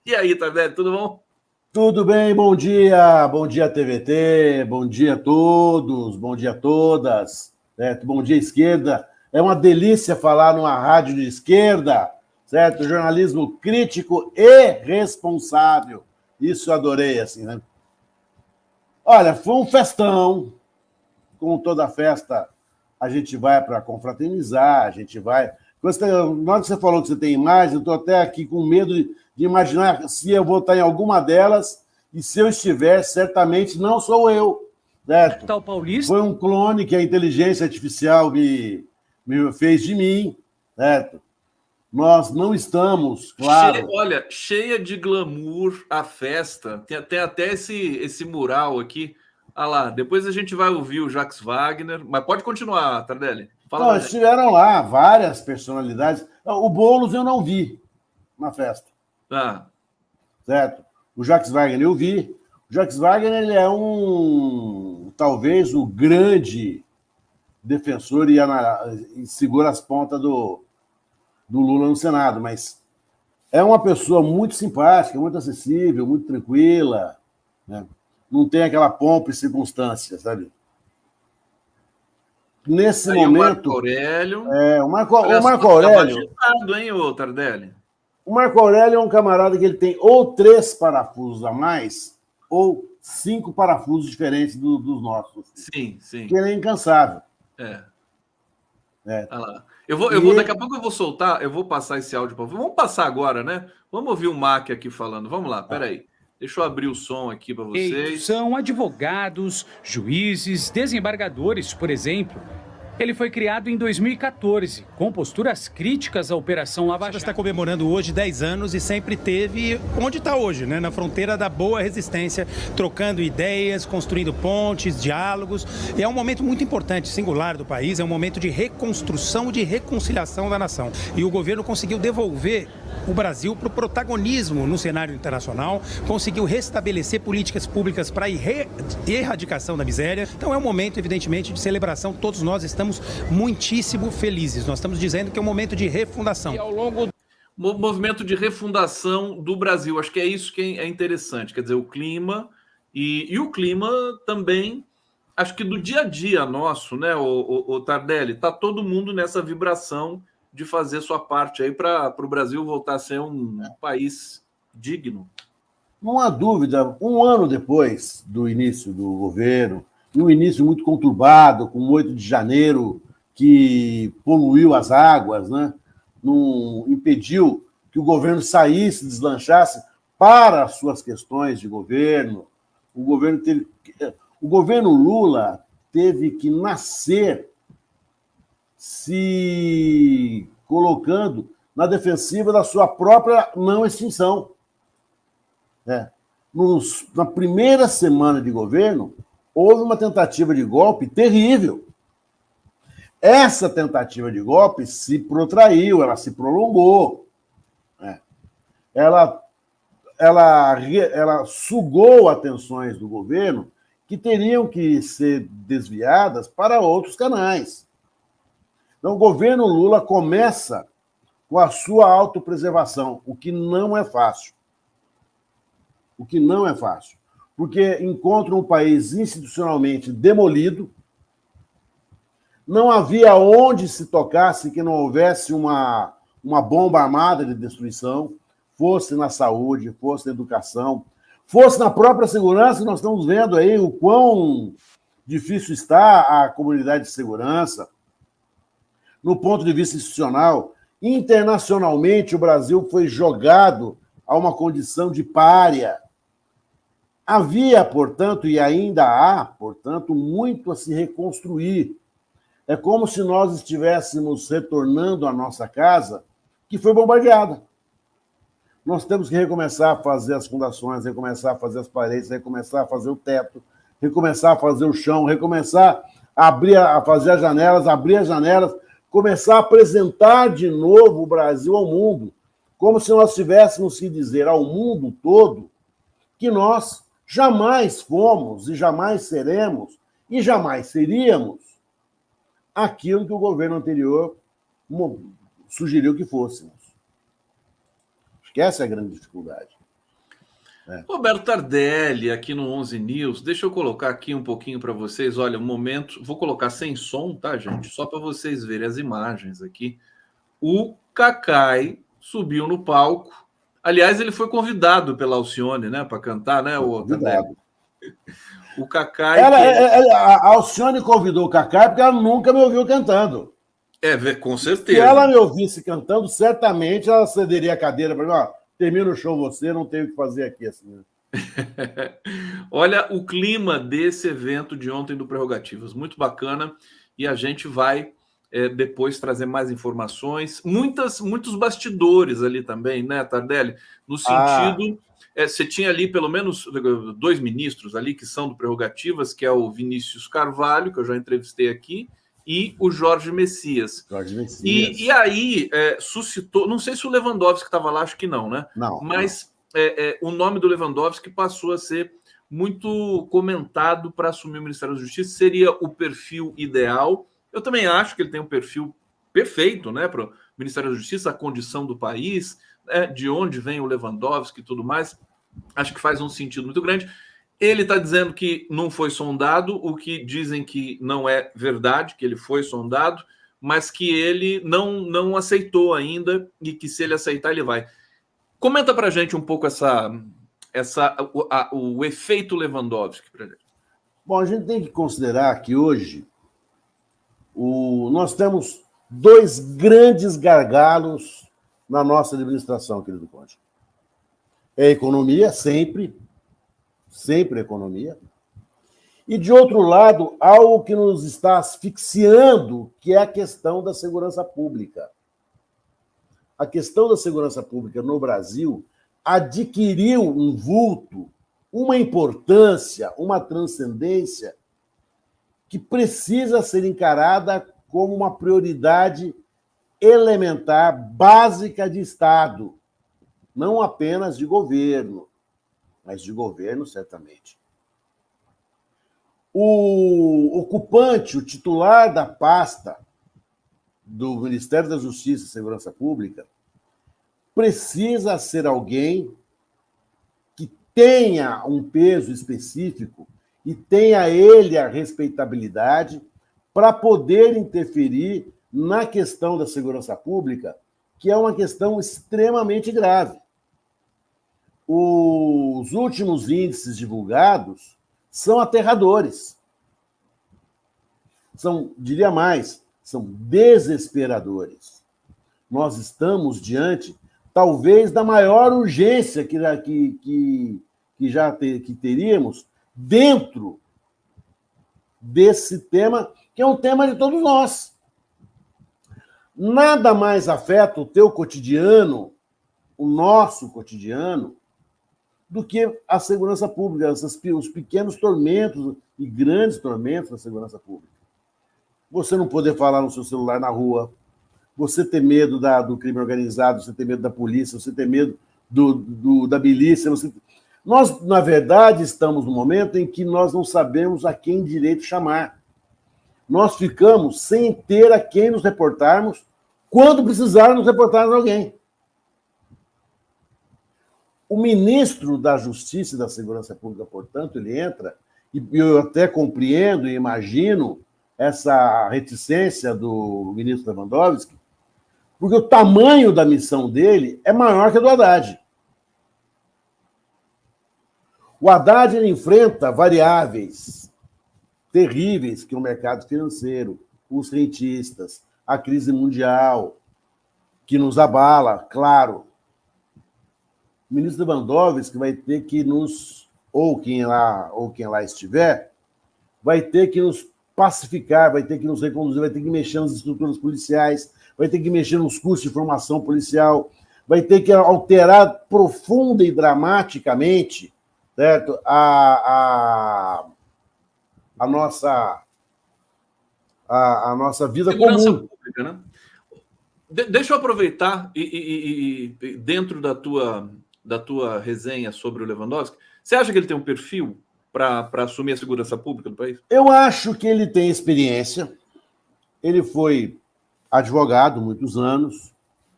E aí, Tardelli, tudo bom? Tudo bem, bom dia TVT, bom dia a todos, bom dia a todas, certo? Bom dia esquerda. É uma delícia falar numa rádio de esquerda, certo? Jornalismo crítico e responsável. Isso eu adorei, assim, né? Olha, foi um festão. Como toda festa, a gente vai para confraternizar, a gente vai. Na hora que você falou que você tem imagem, eu estou até aqui com medo de imaginar se eu vou estar em alguma delas, e se eu estiver, certamente não sou eu, certo? Tal Paulista. Foi um clone que a inteligência artificial me fez de mim, certo? Nós não estamos, claro. Olha, cheia de glamour a festa. Tem até esse mural aqui. Ah lá, depois a gente vai ouvir o Jacques Wagner. Mas pode continuar, Tardelli. Fala Não, pra gente. estiveram lá várias personalidades. O Boulos eu não vi na festa. Ah, Certo? O Jacques Wagner eu vi. O Jacques Wagner ele é talvez o grande defensor e segura as pontas do Lula no Senado, mas é uma pessoa muito simpática, muito acessível, muito tranquila, né? Não tem aquela pompa e circunstância, sabe? Nesse aí o Marco momento, Aurélio. O Olha só, Marco tava Aurélio, agitado, hein, ô Tardelli? o Marco Aurélio é um camarada que ele tem ou 3 parafusos a mais ou 5 parafusos diferentes dos nossos. Sim, Que sim. ele é incansável. É. Né? Olha lá. Daqui a E, pouco eu vou soltar, eu vou passar esse áudio para você. Vamos passar agora, né? Vamos ouvir o Mac aqui falando. Vamos lá, peraí. Deixa eu abrir o som aqui para vocês. São advogados, juízes, desembargadores, por exemplo. Ele foi criado em 2014, com posturas críticas à Operação Lava Jato. Você está comemorando hoje 10 anos e sempre teve onde está hoje, né? Na fronteira da boa resistência, trocando ideias, construindo pontes, diálogos. E é um momento muito importante, singular do país, é um momento de reconstrução, de reconciliação da nação. E o governo conseguiu devolver o Brasil para o protagonismo no cenário internacional, conseguiu restabelecer políticas públicas para a erradicação da miséria. Então é um momento, evidentemente, de celebração. Todos nós estamos muitíssimo felizes. Nós estamos dizendo que é um momento de refundação. E ao longo do movimento de refundação do Brasil, acho que é isso que é interessante. Quer dizer, o clima e o clima também, acho que do dia a dia nosso, né, o Tardelli, tá todo mundo nessa vibração de fazer sua parte aí para o Brasil voltar a ser um país digno. não há dúvida, um ano depois do início do governo, e um início muito conturbado, com o 8 de janeiro, que poluiu as águas, né? Não impediu que o governo saísse, deslanchasse para as suas questões de governo. O governo Lula teve que nascer se colocando na defensiva da sua própria não extinção. Na primeira semana de governo, houve uma tentativa de golpe terrível. Essa tentativa de golpe se protraiu, ela se prolongou. Ela sugou atenções do governo que teriam que ser desviadas para outros canais. Então, o governo Lula começa com a sua autopreservação, o que não é fácil. O que não é fácil. Porque encontra um país institucionalmente demolido, não havia onde se tocasse que não houvesse uma bomba armada de destruição, fosse na saúde, fosse na educação, fosse na própria segurança. Nós estamos vendo aí o quão difícil está a comunidade de segurança. No ponto de vista institucional, internacionalmente, o Brasil foi jogado a uma condição de pária. Havia, portanto, e ainda há, portanto, muito a se reconstruir. É como se nós estivéssemos retornando à nossa casa que foi bombardeada. Nós temos que recomeçar a fazer as fundações, recomeçar a fazer as paredes, recomeçar a fazer o teto, recomeçar a fazer o chão, recomeçar a fazer as janelas, abrir as janelas, começar a apresentar de novo o Brasil ao mundo, como se nós tivéssemos que dizer ao mundo todo que nós jamais fomos e jamais seremos e jamais seríamos aquilo que o governo anterior sugeriu que fôssemos. Acho que essa é a grande dificuldade. Roberto Tardelli, aqui no 11 News. Deixa eu colocar aqui um pouquinho para vocês. Olha, um momento. Vou colocar sem som, tá, gente? Só para vocês verem as imagens aqui. O Cacai subiu no palco. Aliás, ele foi convidado pela Alcione, né, para cantar, né, o Tardelli? O Cacai. A Alcione convidou o Cacai porque ela nunca me ouviu cantando. Com certeza. Se ela me ouvisse cantando, certamente ela cederia a cadeira para mim, ó. Termina o show você, não tem o que fazer aqui assim. Olha o clima desse evento de ontem do Prerrogativas, muito bacana, e a gente vai depois trazer mais informações, muitos bastidores ali também, né, Tardelli? No sentido, você tinha ali pelo menos 2 ministros ali que são do Prerrogativas, que é o Vinícius Carvalho, que eu já entrevistei aqui, e o Jorge Messias. E aí suscitou, não sei se o Lewandowski estava lá, acho que não, né? Não. Mas o nome do Lewandowski passou a ser muito comentado para assumir o Ministério da Justiça, seria o perfil ideal. Eu também acho que ele tem um perfil perfeito, né, para o Ministério da Justiça, a condição do país, né, de onde vem o Lewandowski e tudo mais. Acho que faz um sentido muito grande. Ele está dizendo que não foi sondado, o que dizem que não é verdade, que ele foi sondado, mas que ele não aceitou ainda e que se ele aceitar, ele vai. Comenta para a gente um pouco o efeito Lewandowski. Pra gente. Bom, a gente tem que considerar que hoje nós temos 2 grandes gargalos na nossa administração, querido Conde. É a economia, sempre a economia. E, de outro lado, algo que nos está asfixiando, que é a questão da segurança pública. A questão da segurança pública no Brasil adquiriu um vulto, uma importância, uma transcendência que precisa ser encarada como uma prioridade elementar, básica de Estado, não apenas de governo, mas de governo, certamente. O ocupante, o titular da pasta do Ministério da Justiça e Segurança Pública, precisa ser alguém que tenha um peso específico e tenha ele a respeitabilidade para poder interferir na questão da segurança pública, que é uma questão extremamente grave. Os últimos índices divulgados são aterradores. Diria mais, são desesperadores. Nós estamos diante, talvez, da maior urgência que teríamos dentro desse tema, que é um tema de todos nós. Nada mais afeta o teu cotidiano, o nosso cotidiano, do que a segurança pública, os pequenos tormentos e grandes tormentos da segurança pública. Você não poder falar no seu celular na rua, você ter medo do crime organizado, você ter medo da polícia, você ter medo da milícia. Nós, na verdade, estamos no momento em que nós não sabemos a quem direito chamar. Nós ficamos sem ter a quem nos reportarmos quando precisar nos reportarmos a alguém. O ministro da Justiça e da Segurança Pública, portanto, ele entra, e eu até compreendo e imagino essa reticência do ministro Lewandowski, porque o tamanho da missão dele é maior que a do Haddad. O Haddad ele enfrenta variáveis terríveis, que é o mercado financeiro, os rentistas, a crise mundial, que nos abala, claro. O ministro Lewandowski vai ter que ou quem lá estiver, vai ter que nos pacificar, vai ter que nos reconduzir, vai ter que mexer nas estruturas policiais, vai ter que mexer nos cursos de formação policial, vai ter que alterar profunda e dramaticamente, certo? a nossa vida segurança comum. Pública, né? Deixa eu aproveitar e dentro da tua resenha sobre o Lewandowski, você acha que ele tem um perfil para assumir a segurança pública do país? Eu acho que ele tem experiência. Ele foi advogado muitos anos,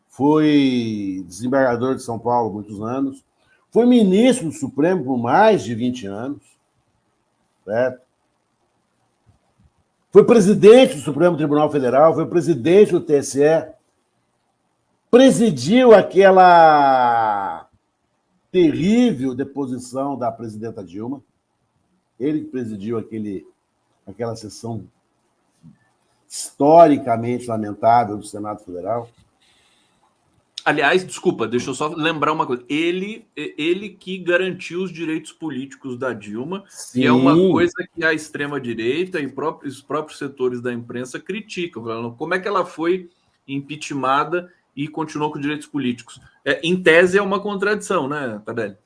foi desembargador de São Paulo muitos anos, foi ministro do Supremo por mais de 20 anos, certo? Foi presidente do Supremo Tribunal Federal, foi presidente do TSE, presidiu aquela terrível deposição da presidenta Dilma, ele que presidiu aquela sessão historicamente lamentável do Senado Federal. Aliás, desculpa, deixa eu só lembrar uma coisa. Ele que garantiu os direitos políticos da Dilma, Sim. que é uma coisa que a extrema-direita e os próprios setores da imprensa criticam. Falando, como é que ela foi impeachmentada e continuou com direitos políticos? Em tese é uma contradição, né, Tardelli?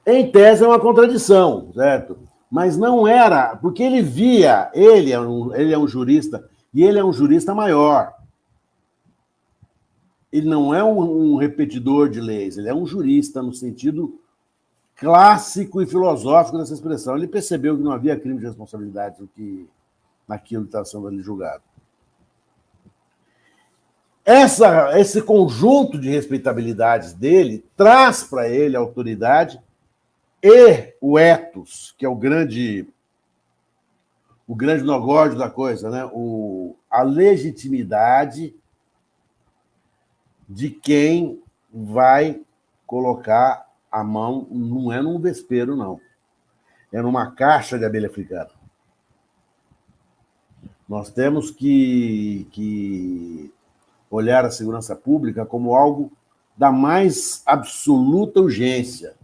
Em tese é uma contradição, certo? Mas não era, porque ele via, ele é um jurista, e ele é um jurista maior. Ele não é um repetidor de leis, ele é um jurista no sentido clássico e filosófico dessa expressão. Ele percebeu que não havia crime de responsabilidade naquilo que estava sendo ali julgado. Esse conjunto de respeitabilidades dele traz para ele a autoridade e o ethos, que é o grande negócio da coisa, né? A legitimidade de quem vai colocar a mão, não é num vespeiro, não. É numa caixa de abelha africana. Nós temos que olhar a segurança pública como algo da mais absoluta urgência.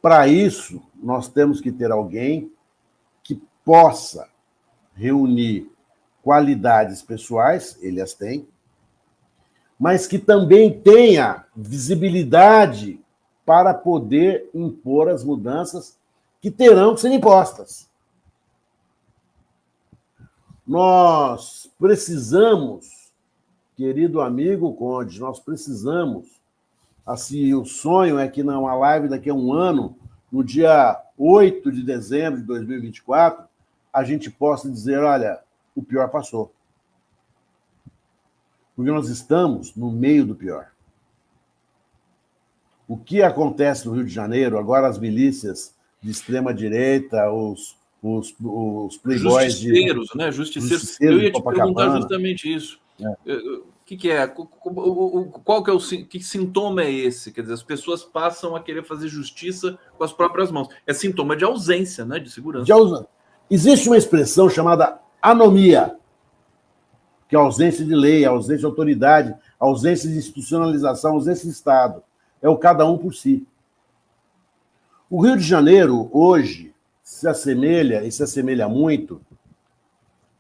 Para isso, nós temos que ter alguém que possa reunir qualidades pessoais, ele as tem, mas que também tenha visibilidade para poder impor as mudanças que terão que ser impostas. Nós precisamos, querido amigo Conde, nós precisamos, assim, o sonho é que numa live daqui a um ano, no dia 8 de dezembro de 2024, a gente possa dizer, olha, o pior passou. Porque nós estamos no meio do pior. O que acontece no Rio de Janeiro, agora as milícias de extrema-direita, os playboys justiceiros, de... né? Justiceiros. Eu ia te perguntar justamente isso. O que é? Qual que é que sintoma é esse? Quer dizer, as pessoas passam a querer fazer justiça com as próprias mãos. É sintoma de ausência, né? De segurança. Existe uma expressão chamada anomia, que é a ausência de lei, a ausência de autoridade, a ausência de institucionalização, a ausência de Estado. É o cada um por si. O Rio de Janeiro, hoje, se assemelha muito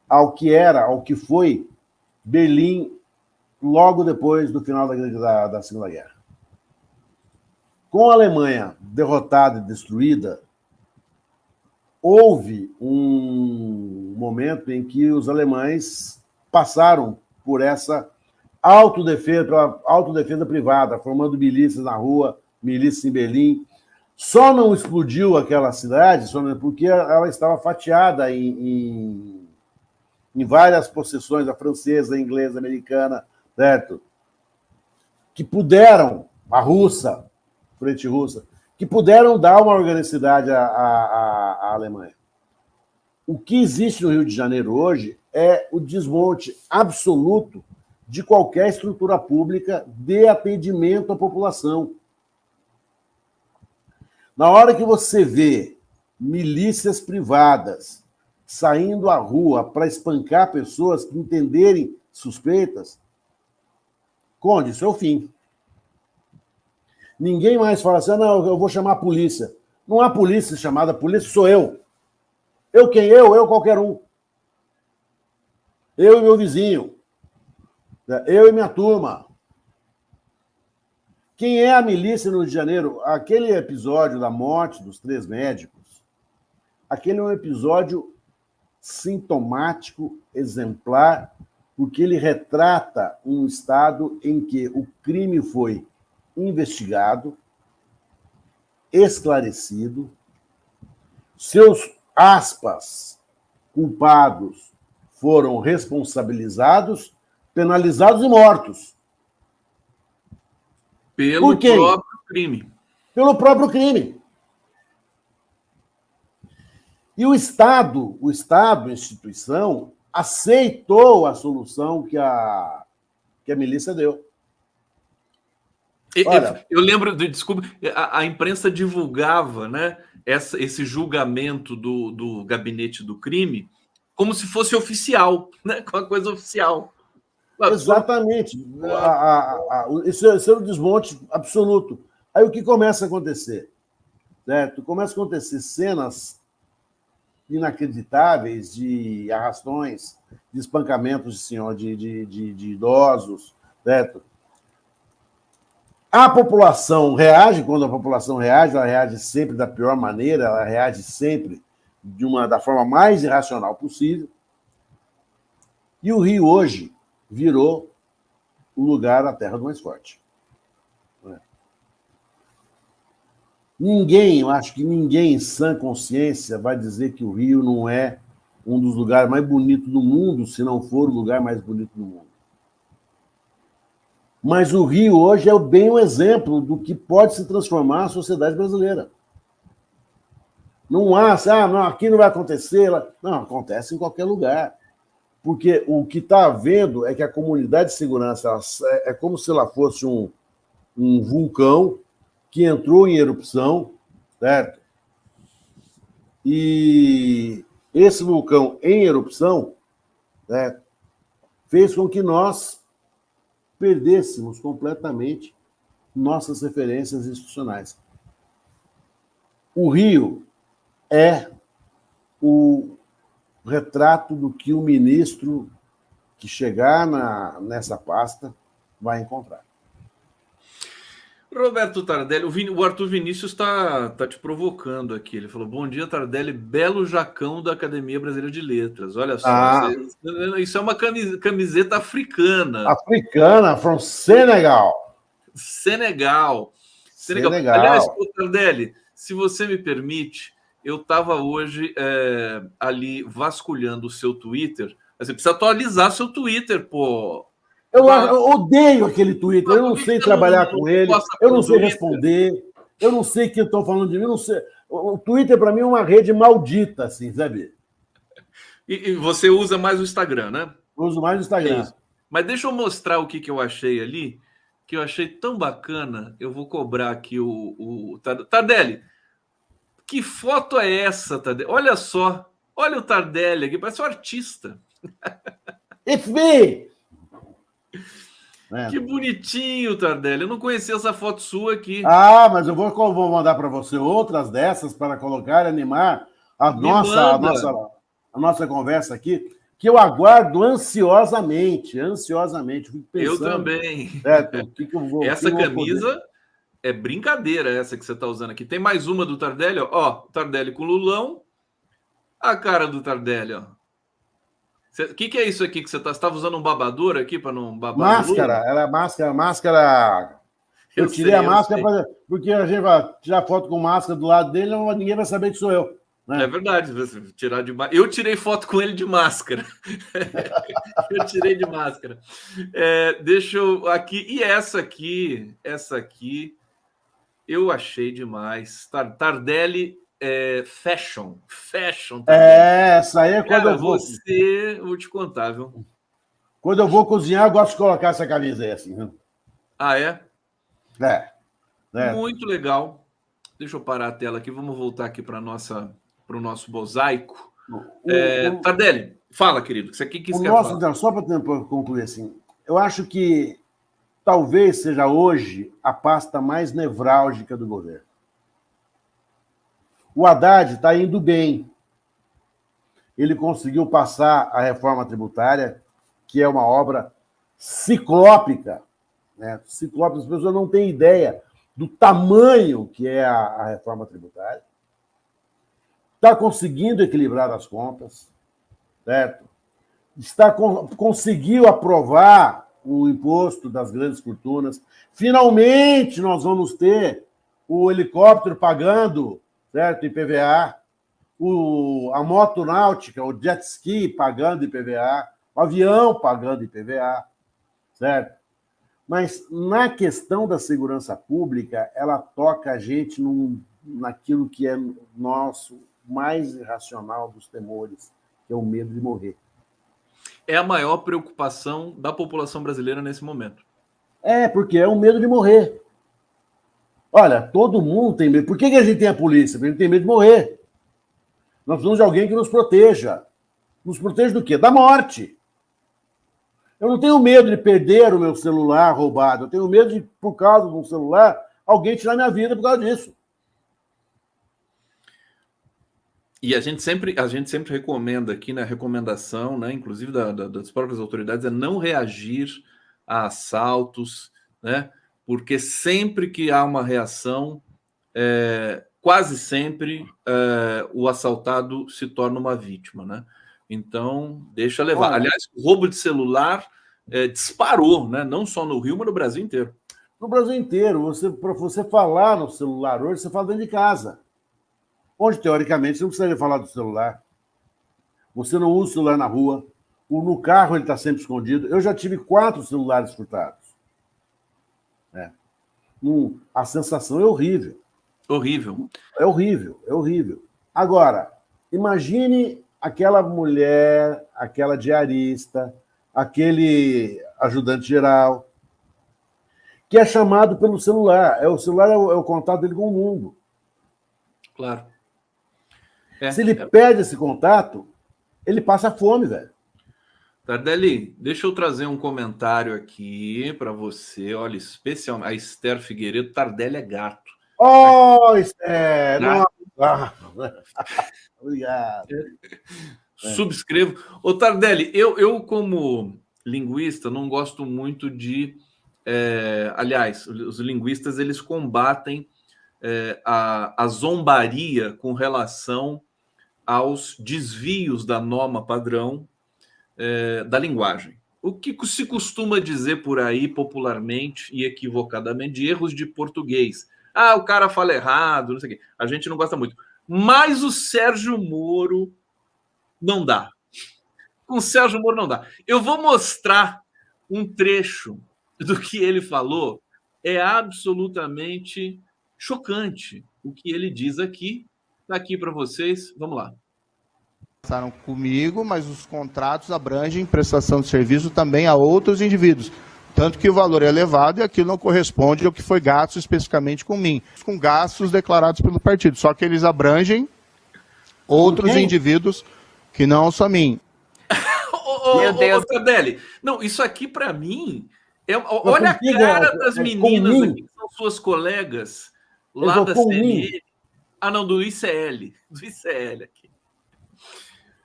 ao que foi Berlim logo depois do final da Segunda Guerra. Com a Alemanha derrotada e destruída, houve um momento em que os alemães passaram por essa autodefesa privada, formando milícias na rua, milícias em Berlim. Só não explodiu aquela cidade porque ela estava fatiada em várias possessões, a francesa, a inglesa, a americana, certo? Que puderam, a russa, frente russa, que puderam dar uma organicidade à Alemanha. O que existe no Rio de Janeiro hoje é o desmonte absoluto de qualquer estrutura pública de atendimento à população. Na hora que você vê milícias privadas saindo à rua para espancar pessoas que entenderem suspeitas, Conde, isso é o fim. Ninguém mais fala assim, não, eu vou chamar a polícia. Não há polícia chamada, polícia sou eu. Eu quem? Eu qualquer um. Eu e meu vizinho. Eu e minha turma. Quem é a milícia no Rio de Janeiro? Aquele episódio da morte dos 3 médicos, aquele é um episódio sintomático, exemplar, porque ele retrata um estado em que o crime foi investigado, esclarecido, seus, aspas, culpados foram responsabilizados, penalizados e mortos. Pelo próprio crime. Pelo próprio crime. E o Estado, a instituição, aceitou a solução que a milícia deu. Olha, eu lembro, desculpa, a imprensa divulgava, né, esse julgamento do gabinete do crime como se fosse oficial, né, com a coisa oficial. Exatamente. Isso é um desmonte absoluto. Aí o que começa a acontecer? Certo? Começa a acontecer cenas inacreditáveis de arrastões, de espancamentos de idosos, certo? A população reage, quando a população reage, ela reage sempre da pior maneira, ela reage sempre da forma mais irracional possível. E o Rio hoje virou o lugar, a terra do mais forte. Eu acho que ninguém em sã consciência vai dizer que o Rio não é um dos lugares mais bonitos do mundo, se não for o lugar mais bonito do mundo. Mas o Rio hoje é bem um exemplo do que pode se transformar a sociedade brasileira. Não há, não, aqui não vai acontecer. Não, acontece em qualquer lugar. Porque o que está havendo é que a comunidade de segurança é como se ela fosse um vulcão que entrou em erupção, certo? E esse vulcão em erupção, certo, fez com que nós perdêssemos completamente nossas referências institucionais. O Rio é o retrato do que o ministro que chegar nessa pasta vai encontrar. Roberto Tardelli, o Arthur Vinícius está te provocando aqui. Ele falou: bom dia, Tardelli, belo jacão da Academia Brasileira de Letras. Olha só, isso é uma camiseta africana. Africana, from Senegal. Senegal. Aliás, Tardelli, se você me permite, eu estava hoje ali vasculhando o seu Twitter. Você precisa atualizar seu Twitter, pô. Eu odeio aquele Twitter, eu não sei trabalhar com ele, eu não sei responder, eu não sei o que estão falando de mim, não sei. O Twitter, para mim, é uma rede maldita, assim, sabe? E você usa mais o Instagram, né? Eu uso mais o Instagram. Mas deixa eu mostrar o que eu achei ali, que eu achei tão bacana. Eu vou cobrar aqui o Tardelli. Que foto é essa, Tardelli? Olha só, olha o Tardelli aqui, parece um artista. It's me! Que bonitinho, Tardelli. Eu não conhecia essa foto sua aqui. Mas eu vou mandar para você outras dessas para colocar e animar a nossa conversa aqui, que eu aguardo ansiosamente. Eu também. Essa camisa é brincadeira, essa que você está usando aqui. Tem mais uma do Tardelli, ó. Tardelli com Lulão. A cara do Tardelli, ó. O que é isso aqui que você estava usando um babador aqui para não babar? Máscara, era máscara. Eu tirei a máscara porque a gente vai tirar foto com máscara do lado dele, ninguém vai saber que sou eu. Né? É verdade, eu tirei foto com ele de máscara. Eu tirei de máscara. Deixa eu aqui. E essa aqui, eu achei demais. Tardelli. Fashion. Essa aí é quando eu vou. Vou te contar, viu? Quando eu vou cozinhar, eu gosto de colocar essa camisa aí assim. Viu? Ah, é? É. Muito legal. Deixa eu parar a tela aqui. Vamos voltar aqui para o nosso mosaico. Tardelli, fala, querido. Isso aqui que você quer falar? Então, só para concluir assim, eu acho que talvez seja hoje a pasta mais nevrálgica do governo. O Haddad está indo bem. Ele conseguiu passar a reforma tributária, que é uma obra ciclópica. Né? Ciclópica, as pessoas não têm ideia do tamanho que é a reforma tributária. Está conseguindo equilibrar as contas, certo? Conseguiu aprovar o imposto das grandes fortunas. Finalmente nós vamos ter o helicóptero pagando, certo, IPVA, a moto náutica, o jet ski pagando IPVA, o avião pagando IPVA, certo? Mas na questão da segurança pública, ela toca a gente naquilo que é nosso mais irracional dos temores, que é o medo de morrer. É a maior preocupação da população brasileira nesse momento. Porque é o medo de morrer. Olha, todo mundo tem medo. Por que a gente tem a polícia? Porque a gente tem medo de morrer. Nós precisamos de alguém que nos proteja. Nos proteja do quê? Da morte. Eu não tenho medo de perder o meu celular roubado. Eu tenho medo de, por causa de um celular, alguém tirar minha vida por causa disso. E a gente sempre recomenda aqui, na recomendação, né, inclusive das próprias autoridades, é não reagir a assaltos, né? Porque sempre que há uma reação, quase sempre o assaltado se torna uma vítima, né? Então, deixa levar. Olha, aliás, o roubo de celular disparou, né? Não só no Rio, mas no Brasil inteiro. No Brasil inteiro, para você falar no celular hoje, você fala dentro de casa. Onde, teoricamente, você não precisaria falar do celular. Você não usa o celular na rua. No carro ele está sempre escondido. Eu já tive 4 celulares furtados. A sensação é horrível. Horrível. É horrível, é horrível. Agora, imagine aquela mulher, aquela diarista, aquele ajudante geral, que é chamado pelo celular. O celular é o contato dele com o mundo. Claro. Se ele perde esse contato, ele passa fome, velho. Tardelli, deixa eu trazer um comentário aqui para você. Olha, especialmente a Esther Figueiredo. Tardelli é gato. Oh, Esther! Obrigado. Subscrevo. Ô, Tardelli, eu como linguista não gosto muito de... aliás, os linguistas eles combatem a zombaria com relação aos desvios da norma padrão da linguagem. O que se costuma dizer por aí, popularmente e equivocadamente, de erros de português. O cara fala errado, não sei o quê. A gente não gosta muito. Mas o Sérgio Moro não dá. Com o Sérgio Moro não dá. Eu vou mostrar um trecho do que ele falou. É absolutamente chocante o que ele diz aqui. Está aqui para vocês. Vamos lá. Passaram comigo, mas os contratos abrangem prestação de serviço também a outros indivíduos. Tanto que o valor é elevado e aquilo não corresponde ao que foi gasto especificamente com mim. Com gastos declarados pelo partido. Só que eles abrangem outros indivíduos que não só mim. Meu Deus. Tardelli, não, isso aqui para mim... olha a cara das meninas aqui, que são suas colegas lá da CNN. Não, do ICL. Do ICL aqui.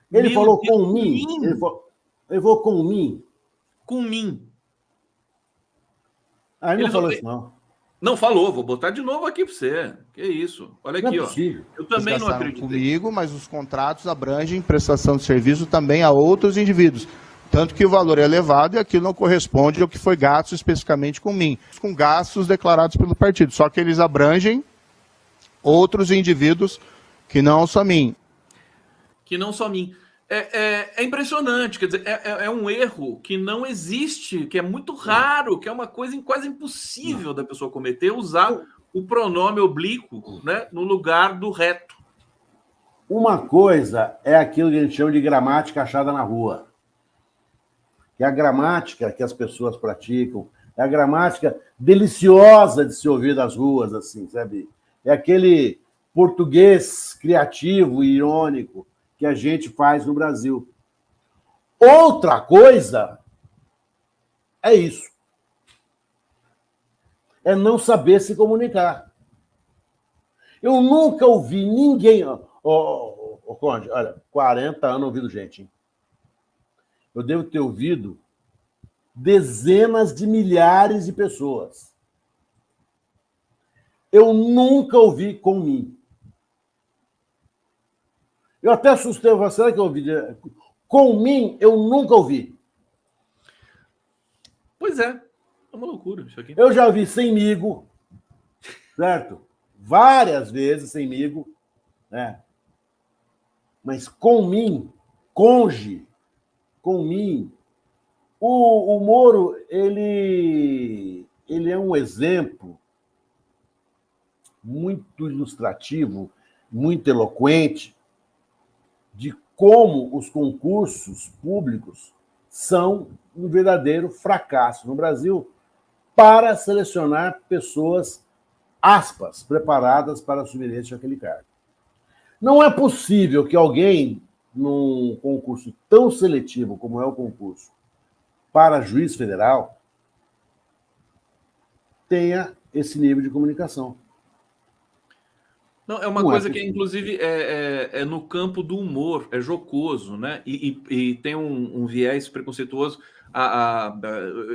Ele falou com mim. Ele falou com mim. Com mim. Ele não falou isso, não. Não falou, vou botar de novo aqui para você. Que isso? Olha aqui, ó. Eu também não acredito. Comigo, mas os contratos abrangem prestação de serviço também a outros indivíduos. Tanto que o valor é elevado e aquilo não corresponde ao que foi gasto especificamente com mim. Com gastos declarados pelo partido. Só que eles abrangem outros indivíduos que não só mim. Que não só mim. É impressionante, quer dizer, é um erro que não existe, que é muito raro, que é uma coisa quase impossível da pessoa cometer, usar o pronome oblíquo, né, no lugar do reto. Uma coisa é aquilo que a gente chama de gramática achada na rua. Que é a gramática que as pessoas praticam, é a gramática deliciosa de se ouvir das ruas, assim, sabe? É aquele português criativo e irônico que a gente faz no Brasil. Outra coisa é isso. É não saber se comunicar. Eu nunca ouvi ninguém... Conde, olha, 40 anos ouvindo gente, hein? Eu devo ter ouvido dezenas de milhares de pessoas. Eu nunca ouvi com mim. Eu até assustei, será que eu ouvi? Com mim, eu nunca ouvi. Pois é uma loucura isso aqui. Eu já ouvi semigo, certo? Várias vezes semigo, né? Mas com mim, conge, com mim, O Moro, ele é um exemplo muito ilustrativo, muito eloquente de como os concursos públicos são um verdadeiro fracasso no Brasil para selecionar pessoas, aspas, preparadas para assumir aquele cargo. Não é possível que alguém, num concurso tão seletivo como é o concurso para juiz federal, tenha esse nível de comunicação. Não, é uma coisa que, inclusive, é no campo do humor, é jocoso, né? E tem um viés preconceituoso.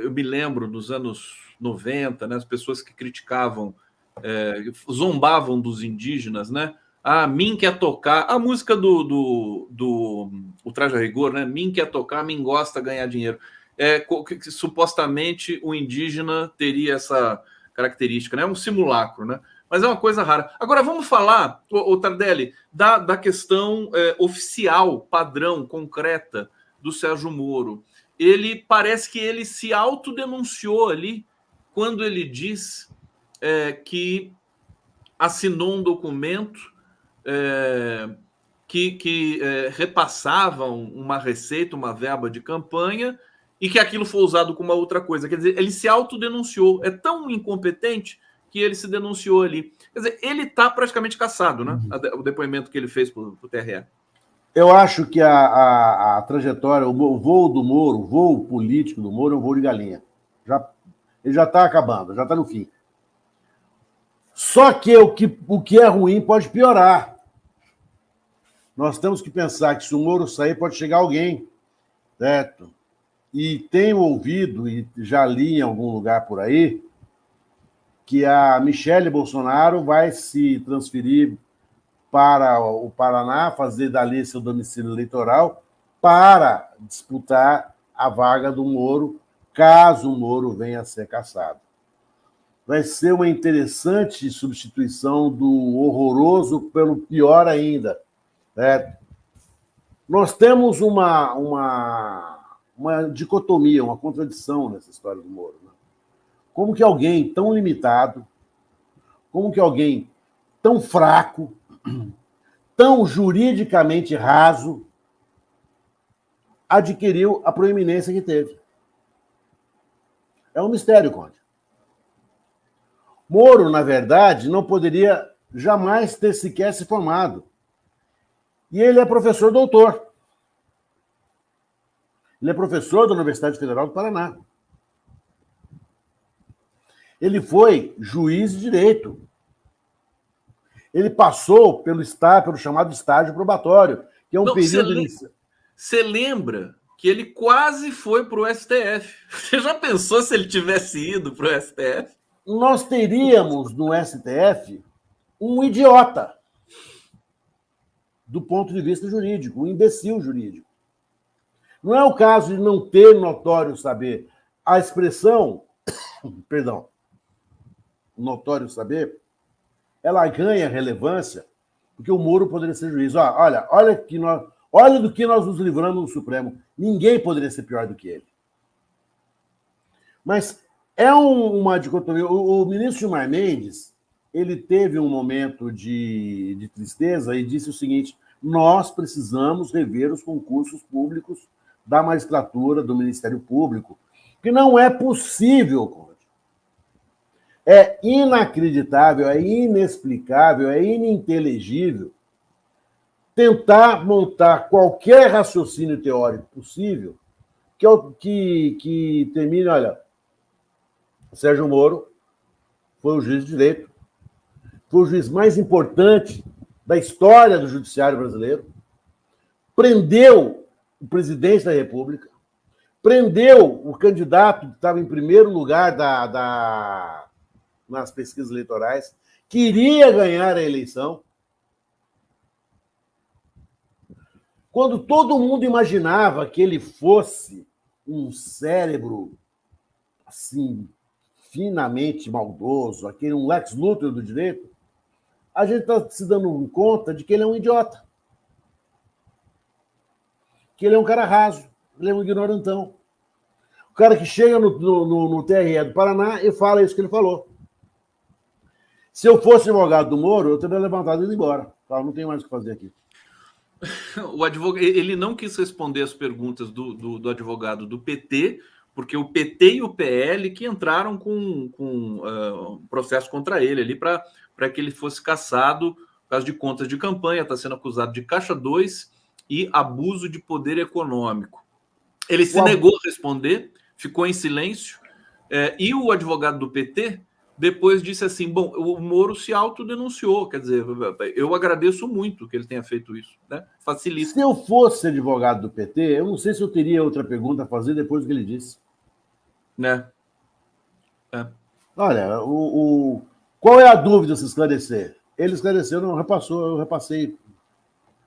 Eu me lembro dos anos 90, né? As pessoas que criticavam, zombavam dos indígenas, né? Mim quer tocar. A música do o Traje a Rigor, né? Mim quer tocar, mim gosta ganhar dinheiro. Que supostamente o indígena teria essa característica, né? É um simulacro, né? Mas é uma coisa rara. Agora vamos falar, o Tardelli, da questão oficial, padrão, concreta do Sérgio Moro. Ele parece que ele se autodenunciou ali quando ele diz que assinou um documento que repassava uma receita, uma verba de campanha, e que aquilo foi usado como uma outra coisa. Quer dizer, ele se autodenunciou. É tão incompetente que ele se denunciou ali. Quer dizer, ele está praticamente caçado, né? O depoimento que ele fez para o TRE. Eu acho que a trajetória, o voo do Moro, o voo político do Moro é um voo de galinha. Ele já está acabando, já está no fim. Só que o que é ruim pode piorar. Nós temos que pensar que se o Moro sair, pode chegar alguém, certo? E tenho ouvido, e já li em algum lugar por aí, que a Michele Bolsonaro vai se transferir para o Paraná, fazer dali seu domicílio eleitoral, para disputar a vaga do Moro, caso o Moro venha a ser cassado. Vai ser uma interessante substituição do horroroso pelo pior ainda. Certo? Nós temos uma dicotomia, uma contradição nessa história do Moro. Né? Como que alguém tão limitado, como que alguém tão fraco, tão juridicamente raso, adquiriu a proeminência que teve? É um mistério, Conde. Moro, na verdade, não poderia jamais ter sequer se formado. E ele é professor doutor. Ele é professor da Universidade Federal do Paraná. Ele foi juiz de direito. Ele passou pelo chamado estágio probatório, que é um período... Você lembra que ele quase foi para o STF? Você já pensou se ele tivesse ido para o STF? Nós teríamos no STF um idiota do ponto de vista jurídico, um imbecil jurídico. Não é o caso de não ter notório saber. A expressão, perdão, notório saber, ela ganha relevância porque o Moro poderia ser juiz. Olha do que nós nos livramos no Supremo. Ninguém poderia ser pior do que ele. Mas é uma dicotomia. O ministro Gilmar Mendes, ele teve um momento de tristeza e disse o seguinte: nós precisamos rever os concursos públicos da magistratura, do Ministério Público, que não é possível, Conde. É inacreditável, é inexplicável, é ininteligível tentar montar qualquer raciocínio teórico possível que termine, olha, Sérgio Moro foi o juiz de direito, foi o juiz mais importante da história do judiciário brasileiro, prendeu o presidente da República, prendeu o candidato que estava em primeiro lugar nas pesquisas eleitorais, queria ganhar a eleição. Quando todo mundo imaginava que ele fosse um cérebro assim, finamente maldoso, um Lex Luthor do direito, a gente está se dando conta de que ele é um idiota. Que ele é um cara raso, ele é um ignorantão. O cara que chega no TRE do Paraná e fala isso que ele falou. Se eu fosse advogado do Moro, eu teria levantado e ido embora. Não tenho mais o que fazer aqui. O advogado, ele não quis responder as perguntas do advogado do PT, porque o PT e o PL que entraram com um processo contra ele ali para que ele fosse cassado por causa de contas de campanha, está sendo acusado de Caixa 2 e abuso de poder econômico. Ele se negou a responder, ficou em silêncio, e o advogado do PT depois disse assim, bom, o Moro se autodenunciou, quer dizer, eu agradeço muito que ele tenha feito isso, né? Facilita. Se eu fosse advogado do PT, eu não sei se eu teria outra pergunta a fazer depois do que ele disse. Né? Olha, qual é a dúvida se esclarecer? Ele esclareceu, não repassou, eu repassei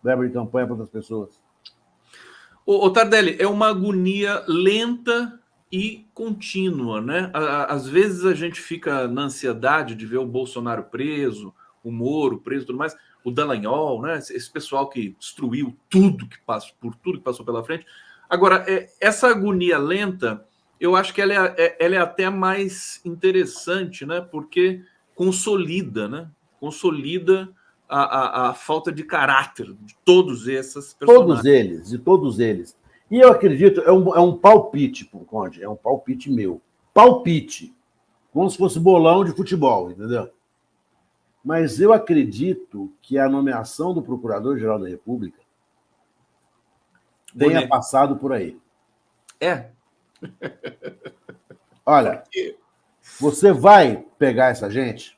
verba de campanha para outras pessoas. Ô Tardelli, é uma agonia lenta e contínua, né? Às vezes a gente fica na ansiedade de ver o Bolsonaro preso, o Moro preso e tudo mais, o Dallagnol, né? Esse pessoal que destruiu tudo que passou pela frente. Agora, essa agonia lenta, eu acho que ela é até mais interessante, né? Porque consolida, né? Consolida a falta de caráter de todos esses personagens. De todos eles. E eu acredito, é um palpite, Conde, é um palpite meu. Palpite. Como se fosse bolão de futebol, entendeu? Mas eu acredito que a nomeação do Procurador-Geral da República tenha passado por aí. Olha, você vai pegar essa gente?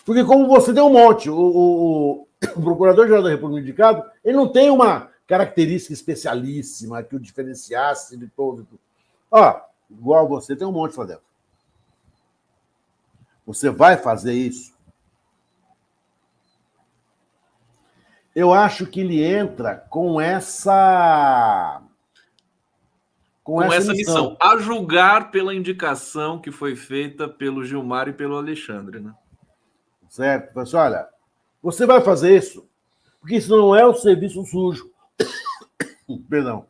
Porque como você deu um monte, o Procurador-Geral da República indicado, ele não tem uma característica especialíssima que o diferenciasse de todo. Igual você, tem um monte lá dentro. Você vai fazer isso? Eu acho que ele entra com essa missão, a julgar pela indicação que foi feita pelo Gilmar e pelo Alexandre, né? Certo? Mas, olha, você vai fazer isso, porque isso não é o serviço sujo. Perdão.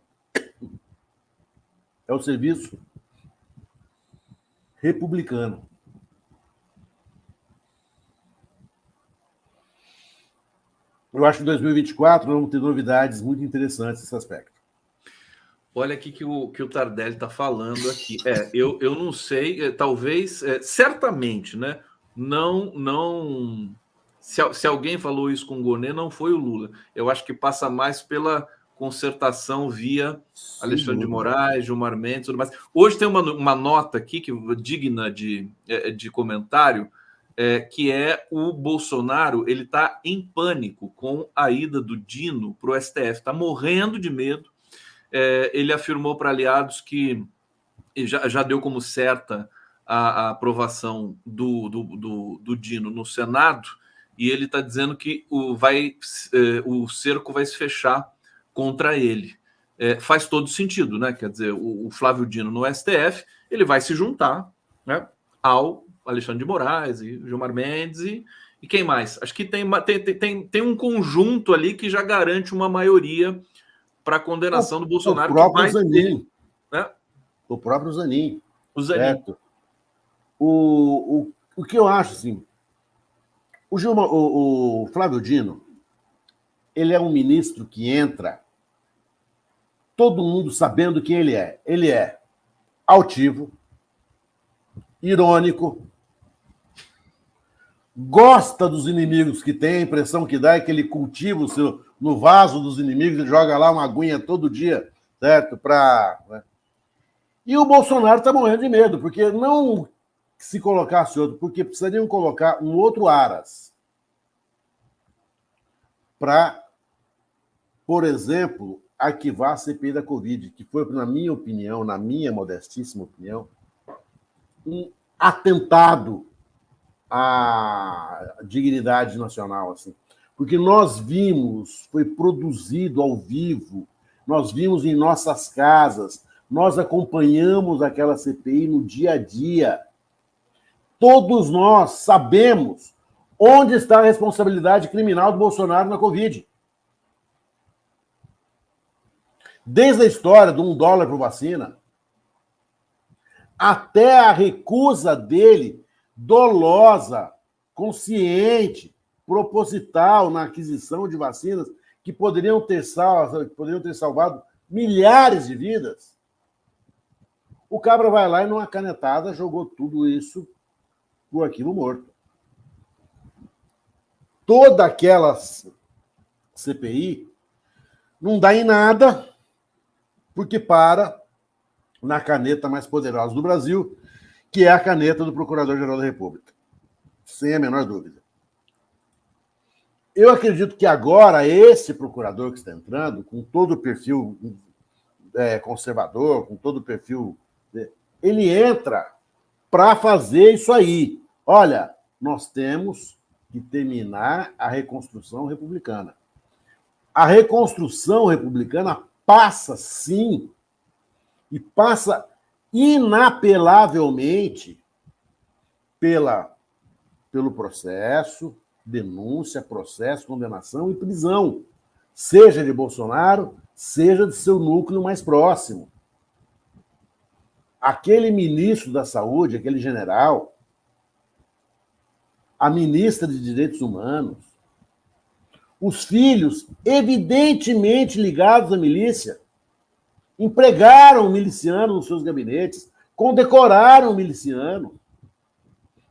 É o serviço republicano. Eu acho que em 2024 nós vamos ter novidades muito interessantes nesse aspecto. Olha aqui que o Tardelli está falando aqui. Eu não sei, talvez, certamente, né? Não. Se alguém falou isso com o Gonê, não foi o Lula. Eu acho que passa mais pela concertação via Alexandre de Moraes, Gilmar Mendes, tudo mais. Hoje tem uma nota aqui que digna de comentário, que é o Bolsonaro, ele está em pânico com a ida do Dino para o STF, está morrendo de medo. Ele afirmou para aliados que já deu como certa a aprovação do Dino no Senado, e ele está dizendo que o cerco vai se fechar contra ele. Faz todo sentido, né? Quer dizer, o Flávio Dino no STF, ele vai se juntar, né, ao Alexandre de Moraes e Gilmar Mendes e quem mais? Acho que tem um conjunto ali que já garante uma maioria para a condenação do Bolsonaro. O próprio Zanin. Né? O próprio Zanin. O Zanin. Certo. O que eu acho, assim, o Flávio Dino, ele é um ministro que entra todo mundo sabendo quem ele é. Ele é altivo, irônico, gosta dos inimigos que tem, a impressão que dá é que ele cultiva no vaso dos inimigos, ele joga lá uma aguinha todo dia, certo? Né? E o Bolsonaro está morrendo de medo, porque não se colocasse outro, porque precisariam colocar um outro Aras para, por exemplo, arquivar a CPI da Covid, que foi, na minha opinião, na minha modestíssima opinião, um atentado à dignidade nacional, assim. Porque nós vimos, foi produzido ao vivo, nós vimos em nossas casas, nós acompanhamos aquela CPI no dia a dia. Todos nós sabemos onde está a responsabilidade criminal do Bolsonaro na Covid. Desde a história do $1 por vacina, até a recusa dele, dolosa, consciente, proposital na aquisição de vacinas que poderiam ter salvado milhares de vidas, o cabra vai lá e, numa canetada, jogou tudo isso por arquivo morto. Toda aquela CPI não dá em nada, porque para na caneta mais poderosa do Brasil, que é a caneta do Procurador-Geral da República. Sem a menor dúvida. Eu acredito que agora esse procurador que está entrando, com todo o perfil conservador, com todo o perfil... ele entra para fazer isso aí. Olha, nós temos que terminar a reconstrução republicana. A reconstrução republicana passa, sim, e passa inapelavelmente pelo processo, denúncia, processo, condenação e prisão, seja de Bolsonaro, seja de seu núcleo mais próximo. Aquele ministro da Saúde, aquele general, a ministra de Direitos Humanos, os filhos evidentemente ligados à milícia, empregaram o miliciano nos seus gabinetes, condecoraram o miliciano.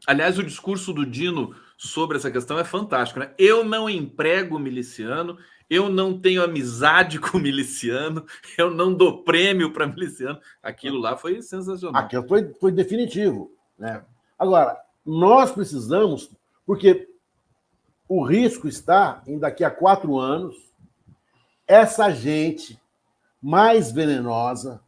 Aliás, o discurso do Dino sobre essa questão é fantástico, né? Eu não emprego miliciano, eu não tenho amizade com miliciano, eu não dou prêmio para miliciano. Aquilo lá foi sensacional. Aquilo foi definitivo, né? Agora, nós precisamos, porque o risco está em daqui a 4 anos, essa gente mais venenosa,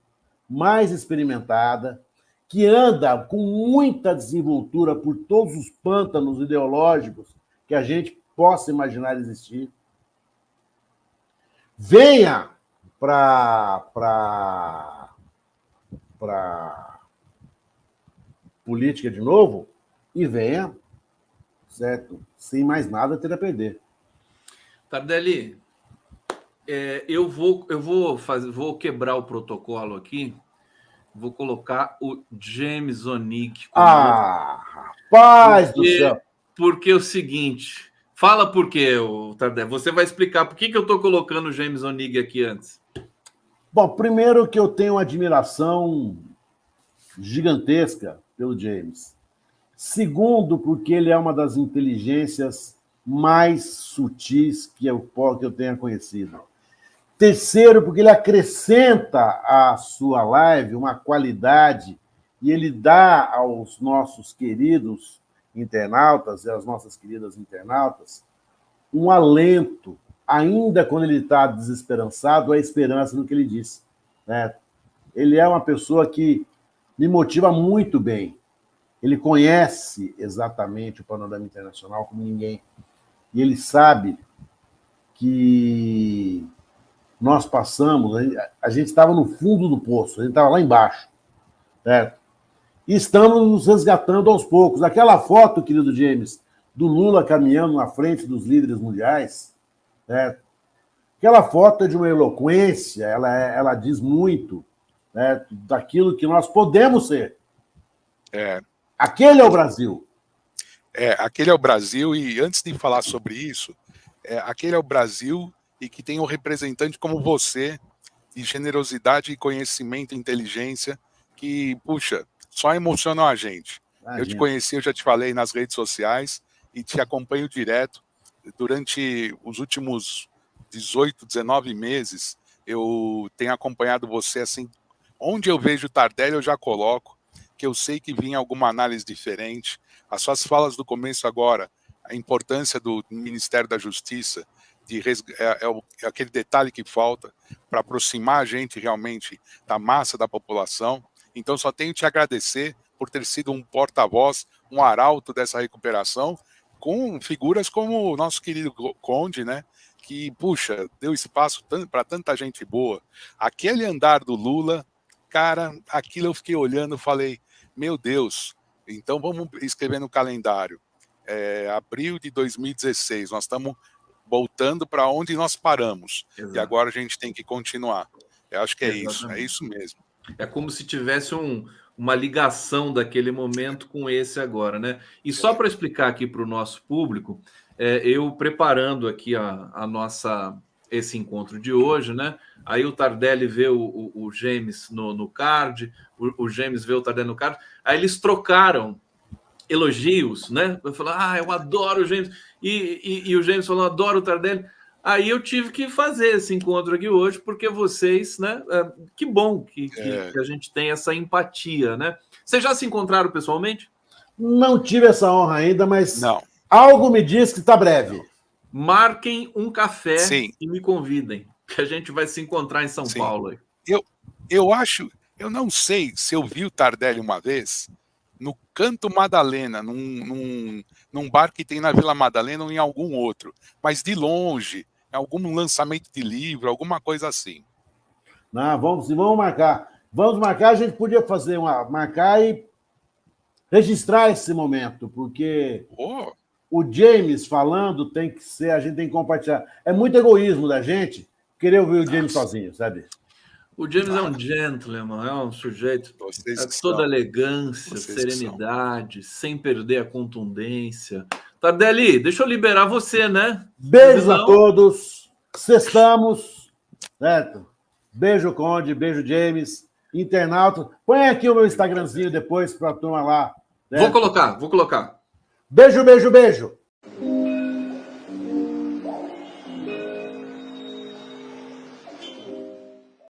mais experimentada, que anda com muita desenvoltura por todos os pântanos ideológicos que a gente possa imaginar existir, venha para política de novo e venha, certo? Sem mais nada ter a perder. Tardelli, eu vou quebrar o protocolo aqui. Vou colocar o James Onig. Rapaz do céu! Porque é o seguinte... Fala por quê, Tardelli. Você vai explicar por que eu estou colocando o James Onig aqui antes. Bom, primeiro que eu tenho uma admiração gigantesca pelo James. Segundo, porque ele é uma das inteligências mais sutis que eu tenha conhecido. Terceiro, porque ele acrescenta à sua live uma qualidade e ele dá aos nossos queridos internautas e às nossas queridas internautas um alento, ainda quando ele está desesperançado, a esperança no que ele diz. Né? Ele é uma pessoa que me motiva muito bem. Ele conhece exatamente o panorama internacional como ninguém. E ele sabe que nós passamos, a gente estava no fundo do poço, a gente estava lá embaixo, certo? E estamos nos resgatando aos poucos. Aquela foto, querido James, do Lula caminhando na frente dos líderes mundiais, certo? Aquela foto é de uma eloquência, ela diz muito, certo? Daquilo que nós podemos ser. Aquele é o Brasil. Aquele é o Brasil, e antes de falar sobre isso, aquele é o Brasil e que tem um representante como você, de generosidade, conhecimento e inteligência, que, puxa, só emocionam a gente. Eu te conheci, eu já te falei nas redes sociais e te acompanho direto. Durante os últimos 18, 19 meses, eu tenho acompanhado você assim, onde eu vejo Tardelli eu já coloco, que eu sei que vinha alguma análise diferente. As suas falas do começo agora, a importância do Ministério da Justiça, é aquele detalhe que falta para aproximar a gente realmente da massa da população. Então só tenho que te agradecer por ter sido um porta-voz, um arauto dessa recuperação, com figuras como o nosso querido Conde, né? Que, puxa, deu espaço para tanta gente boa. Aquele andar do Lula, cara, aquilo eu fiquei olhando e falei, meu Deus, então vamos escrever no calendário. Abril de 2016, nós estamos voltando para onde nós paramos. Exato. E agora a gente tem que continuar. Eu acho que é isso mesmo. É como se tivesse uma ligação daquele momento com esse agora, né? E só para explicar aqui para o nosso público, eu preparando aqui esse encontro de hoje, né? Aí o Tardelli vê o James no card, o James vê o Tardelli no card, aí eles trocaram elogios, né? Eu falei, eu adoro o James, e o James falou, adoro o Tardelli. Aí eu tive que fazer esse encontro aqui hoje, porque vocês, né? Que bom que a gente tem essa empatia, né? Vocês já se encontraram pessoalmente? Não tive essa honra ainda, mas Não. Algo me diz que está breve. Marquem um café Sim. e me convidem, que a gente vai se encontrar em São Sim. Paulo. Aí. Eu não sei se eu vi o Tardelli uma vez no Canto Madalena, num bar que tem na Vila Madalena ou em algum outro, mas de longe, em algum lançamento de livro, alguma coisa assim. Não, vamos marcar. Vamos marcar, a gente podia marcar e registrar esse momento, porque o James falando tem que ser, a gente tem que compartilhar. É muito egoísmo da gente querer ouvir o James sozinho, sabe? O James é um gentleman, é um sujeito toda elegância, serenidade, sem perder a contundência. Tardelli, deixa eu liberar você, né? Beijos a todos, sextamos, certo? Beijo, Conde, beijo, James, internauta. Põe aqui o meu Instagramzinho depois para a turma lá. Certo? Vou colocar. Beijo, beijo, beijo.